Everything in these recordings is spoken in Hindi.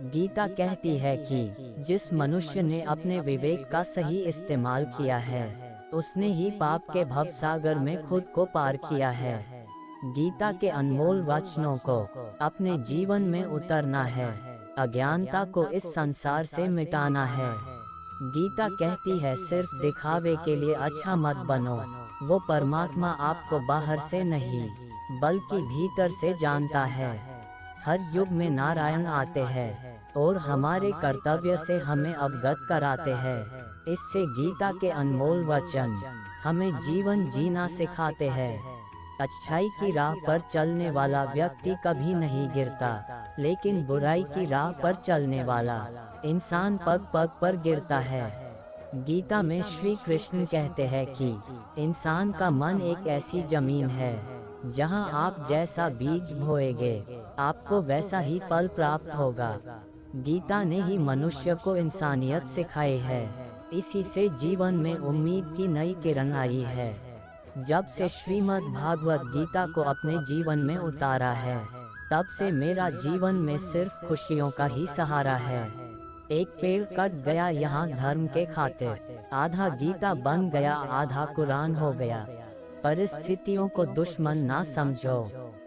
गीता कहती है कि जिस मनुष्य ने अपने विवेक का सही इस्तेमाल किया है, उसने ही पाप के भवसागर में खुद को पार किया है। गीता के अनमोल वचनों को अपने जीवन में उतरना है, अज्ञानता को इस संसार से मिटाना है। गीता कहती है सिर्फ दिखावे के लिए अच्छा मत बनो, वो परमात्मा आपको बाहर से नहीं बल्कि भीतर से जानता है। हर युग में नारायण आते हैं और हमारे कर्तव्य से हमें अवगत कराते हैं। इससे गीता के अनमोल वचन हमें जीवन जीना सिखाते हैं। अच्छाई की राह पर चलने वाला व्यक्ति कभी नहीं गिरता, लेकिन बुराई की राह पर चलने वाला इंसान पग पग पर गिरता है। गीता में श्री कृष्ण कहते हैं कि इंसान का मन एक ऐसी जमीन है जहां आप जैसा बीज बोएंगे आपको वैसा ही फल प्राप्त होगा। गीता ने ही मनुष्य को इंसानियत सिखाई है, इसी से जीवन में उम्मीद की नई किरण आई है। जब से श्रीमद् भागवत गीता को अपने जीवन में उतारा है, तब से मेरा जीवन में सिर्फ खुशियों का ही सहारा है। एक पेड़ कट गया यहाँ धर्म के खातिर, आधा गीता बन गया आधा कुरान हो गया। परिस्थितियों को दुश्मन ना समझो,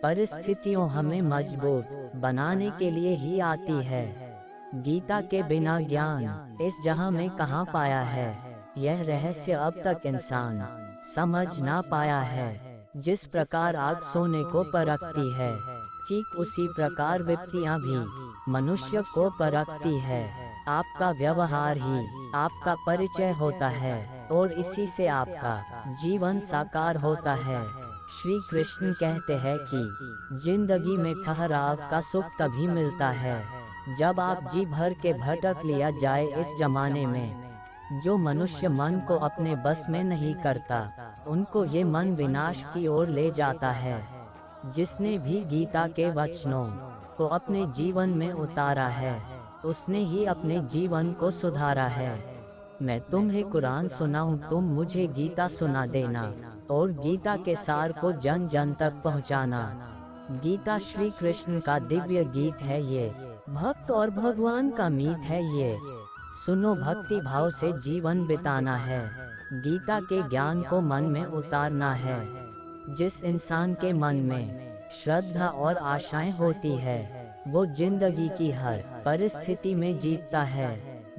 परिस्थितियों हमें मजबूत बनाने के लिए ही आती है। गीता के बिना ज्ञान इस जहां में कहाँ पाया है, यह रहस्य अब तक इंसान समझ ना पाया है। जिस प्रकार आग सोने को परखती है, ठीक उसी प्रकार विपत्तियां भी मनुष्य को परखती है। आपका व्यवहार ही आपका परिचय होता है और इसी से आपका जीवन साकार होता है। श्री कृष्ण कहते हैं कि जिंदगी में ठहराव का सुख तभी मिलता है जब आप जी भर के भटक लिया जाए। इस जमाने में जो मनुष्य मन को अपने बस में नहीं करता, उनको ये मन विनाश की ओर ले जाता है। जिसने भी गीता के वचनों को अपने जीवन में उतारा है, उसने ही अपने जीवन को सुधारा है। मैं तुम्हें कुरान सुनाऊं, तुम मुझे गीता सुना देना, और गीता के सार को जन जन तक पहुंचाना। गीता श्री कृष्ण का दिव्य गीत है ये, भक्त और भगवान का मीत है ये। सुनो, भक्ति भाव से जीवन बिताना है, गीता के ज्ञान को मन में उतारना है। जिस इंसान के मन में श्रद्धा और आशाएं होती है, वो जिंदगी की हर परिस्थिति में जीतता है।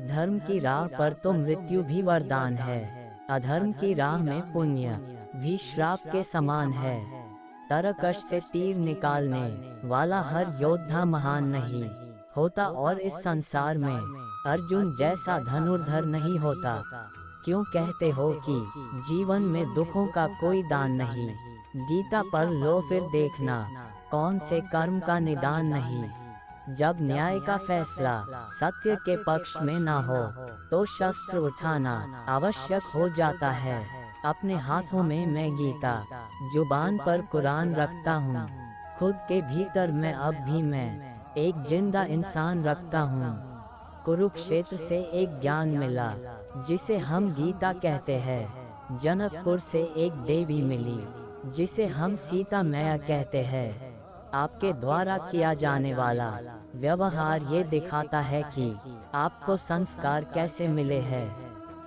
धर्म की राह पर तो मृत्यु भी वरदान है, अधर्म की राह में पुण्य भी श्राप के समान है। तरकश से तीर निकालने वाला हर योद्धा महान नहीं होता, और इस संसार में अर्जुन जैसा धनुर्धर नहीं होता। क्यों कहते हो कि जीवन में दुखों का कोई दान नहीं? गीता पढ़ लो फिर देखना, कौन से कर्म का निदान नहीं। जब न्याय का फैसला सत्य के पक्ष में ना हो, तो शस्त्र उठाना आवश्यक हो जाता है। अपने हाथों में मैं गीता, जुबान पर कुरान रखता हूँ। खुद के भीतर मैं अब भी मैं एक जिंदा इंसान रखता हूँ। कुरुक्षेत्र से एक ज्ञान मिला जिसे हम गीता कहते हैं। जनकपुर से एक देवी मिली जिसे हम सीता मैया कहते हैं। आपके द्वारा किया जाने वाला व्यवहार ये दिखाता है कि आपको संस्कार कैसे मिले हैं।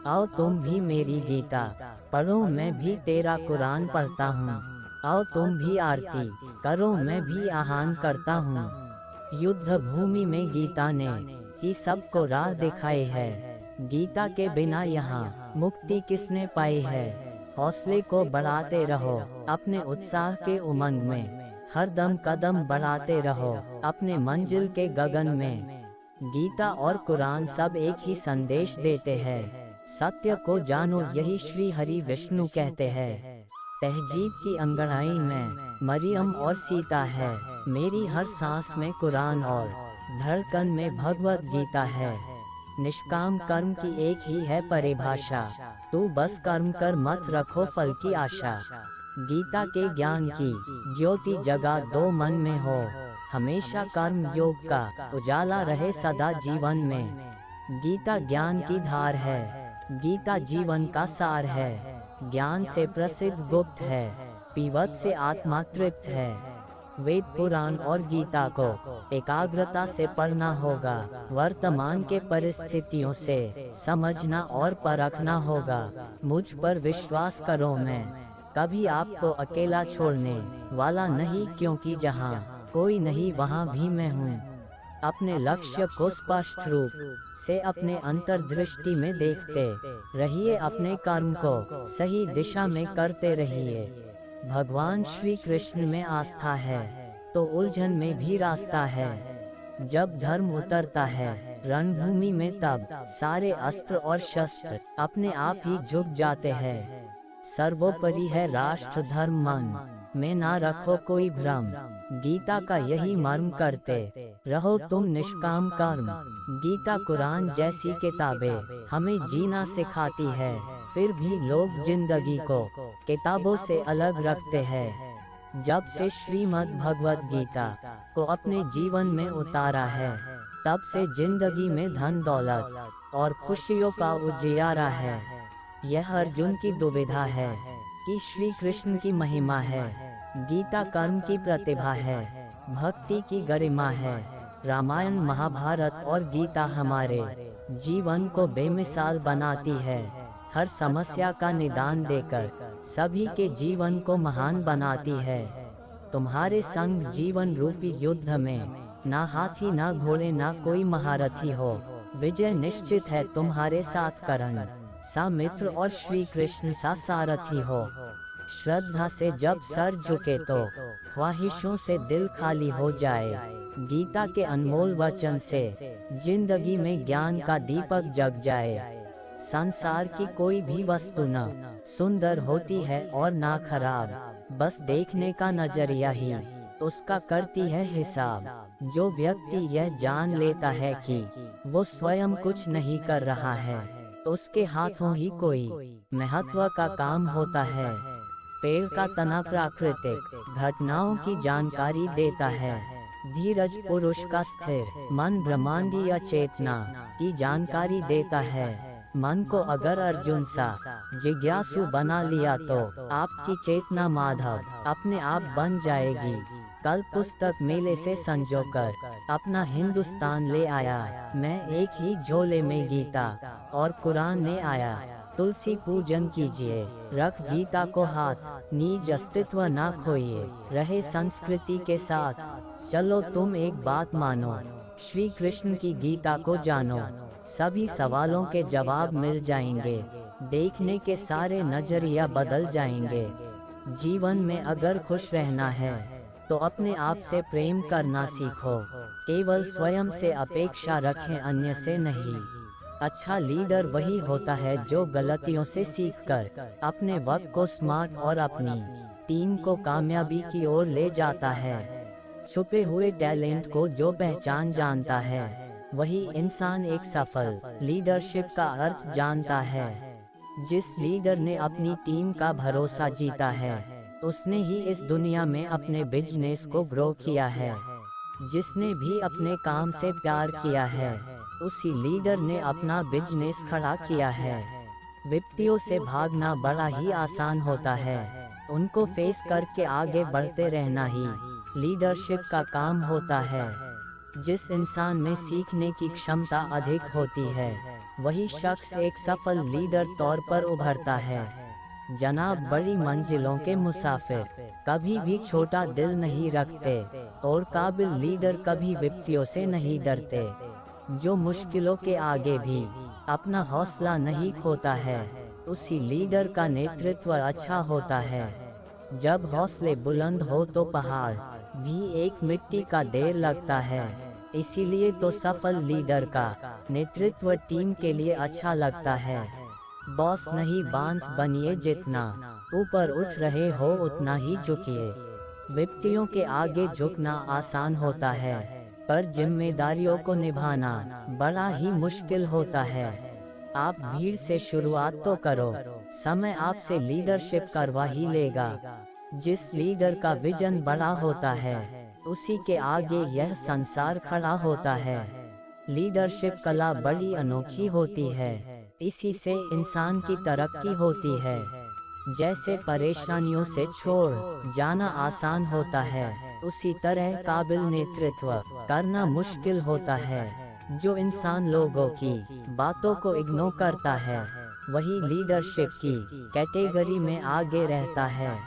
आओ तुम भी मेरी गीता पढ़ो, मैं भी तेरा कुरान पढ़ता हूँ। आओ तुम भी आरती करो, मैं भी आह्वान करता हूँ। युद्ध भूमि में गीता ने ही सबको राह दिखाई है। गीता के बिना यहाँ मुक्ति किसने पाई है। हौसले को बढ़ाते रहो, अपने उत्साह के उमंग में हरदम कदम बढ़ाते रहो, अपने मंजिल के गगन में। गीता और कुरान सब एक ही संदेश देते हैं, सत्य को जानो, यही श्री हरि विष्णु कहते हैं। तहजीब की अंगड़ाई में मरियम और सीता है, मेरी हर सांस में कुरान और धड़कन में भगवत गीता है। निष्काम कर्म की एक ही है परिभाषा, तू बस कर्म कर, मत रखो फल की आशा। गीता के ज्ञान की ज्योति जगा दो मन में हो, हमेशा कर्म योग का उजाला रहे सदा जीवन में। गीता ज्ञान की धार है, गीता जीवन का सार है। ज्ञान से प्रसिद्ध गुप्त है, पीवत से आत्मा तृप्त है। वेद पुराण और गीता को एकाग्रता से पढ़ना होगा। वर्तमान के परिस्थितियों से समझना और परखना होगा। मुझ पर विश्वास करो, मैं कभी आपको अकेला छोड़ने वाला नहीं, क्योंकि जहाँ कोई नहीं वहाँ भी मैं हूँ। अपने लक्ष्य को स्पष्ट रूप से अपने अंतर्दृष्टि में देखते रहिए, अपने कर्म को सही दिशा में करते रहिए। भगवान श्री कृष्ण में आस्था है तो उलझन में भी रास्ता है। जब धर्म उतरता है रणभूमि में, तब सारे अस्त्र और शस्त्र अपने आप ही झुक जाते हैं। सर्वोपरि है राष्ट्र धर्म, मन में ना रखो कोई भ्रम। गीता का यही मर्म करते रहो तुम निष्काम कर्म। गीता कुरान जैसी किताबें हमें जीना सिखाती है, फिर भी लोग जिंदगी को किताबों से अलग रखते हैं। जब से श्रीमद् भगवद गीता को अपने जीवन में उतारा है, तब से जिंदगी में धन दौलत और खुशियों का उजियारा है। यह अर्जुन की दुविधा है कि श्री कृष्ण की महिमा है। गीता कर्म की प्रतिभा है, भक्ति की गरिमा है। रामायण, महाभारत और गीता हमारे जीवन को बेमिसाल बनाती है। हर समस्या का निदान देकर सभी के जीवन को महान बनाती है। तुम्हारे संग जीवन रूपी युद्ध में ना हाथी ना घोड़े ना कोई महारथी हो, विजय निश्चित है तुम्हारे साथ। करण सा मित्र और श्री कृष्ण सा सारथी हो। श्रद्धा से जब सर झुके तो ख्वाहिशों से दिल खाली हो जाए। गीता के अनमोल वचन से जिंदगी में ज्ञान का दीपक जग जाए। संसार की कोई भी वस्तु न सुंदर होती है और ना खराब, बस देखने का नजरिया ही उसका करती है हिसाब। जो व्यक्ति यह जान लेता है कि वो स्वयं कुछ नहीं कर रहा है, उसके हाथों ही कोई महत्व का काम होता है। पेड़ का तना प्राकृतिक घटनाओं की जानकारी देता है। धीरज पुरुष का स्थिर मन ब्रह्मांडीय चेतना की जानकारी देता है। मन को अगर अर्जुन सा जिज्ञासु बना लिया तो आपकी चेतना माधव अपने आप बन जाएगी। कल पुस्तक मेले से संजोकर अपना हिंदुस्तान ले आया मैं, एक ही झोले में गीता और कुरान ने आया। तुलसी पूजन कीजिए, रख गीता को हाथ, निज अस्तित्व ना खोइए, रहे संस्कृति के साथ। चलो तुम एक बात मानो, श्री कृष्ण की गीता को जानो, सभी सवालों के जवाब मिल जाएंगे। देखने के सारे नजरिया बदल जाएंगे। जीवन में अगर खुश रहना है तो अपने आप से प्रेम करना सीखो। केवल स्वयं से अपेक्षा रखें, अन्य से नहीं। अच्छा लीडर वही होता है जो गलतियों से सीखकर अपने वक्त को स्मार्ट और अपनी टीम को कामयाबी की ओर ले जाता है। छुपे हुए टैलेंट को जो पहचान जानता है, वही इंसान एक सफल लीडरशिप का अर्थ जानता है। जिस लीडर ने अपनी टीम का भरोसा जीता है, उसने ही इस दुनिया में अपने बिजनेस को ग्रो किया है। जिसने भी अपने काम से प्यार किया है, उसी लीडर ने अपना बिजनेस खड़ा किया है। विपत्तियों से भागना बड़ा ही आसान होता है, उनको फेस करके आगे बढ़ते रहना ही लीडरशिप का काम होता है। जिस इंसान में सीखने की क्षमता अधिक होती है, वही शख्स एक सफल लीडर तौर पर उभरता है। जनाब, बड़ी मंजिलों के मुसाफिर कभी भी छोटा दिल नहीं रखते और काबिल लीडर कभी विपत्तियों से नहीं डरते। जो मुश्किलों के आगे भी अपना हौसला नहीं खोता है, उसी लीडर का नेतृत्व अच्छा होता है। जब हौसले बुलंद हो तो पहाड़ भी एक मिट्टी का ढेर लगता है। इसीलिए तो सफल लीडर का नेतृत्व टीम के लिए अच्छा लगता है। बॉस नहीं बांस बनिए, जितना ऊपर उठ रहे हो उतना ही झुकिए। विपत्तियों के आगे झुकना आसान होता है, पर जिम्मेदारियों को निभाना बड़ा ही मुश्किल होता है। आप भीड़ से शुरुआत तो करो, समय आपसे लीडरशिप करवा ही लेगा। जिस लीडर का विजन बड़ा होता है, उसी के आगे यह संसार खड़ा होता है। लीडरशिप कला बड़ी अनोखी होती है, इसी से इंसान की तरक्की होती है। जैसे परेशानियों से छोड़ जाना आसान होता है, उसी तरह काबिल नेतृत्व करना मुश्किल होता है। जो इंसान लोगों की बातों को इग्नोर करता है वही लीडरशिप की कैटेगरी में आगे रहता है।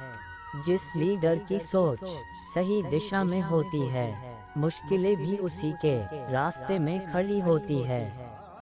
जिस लीडर की सोच सही दिशा में होती है, मुश्किलें भी उसी के रास्ते में खड़ी होती है।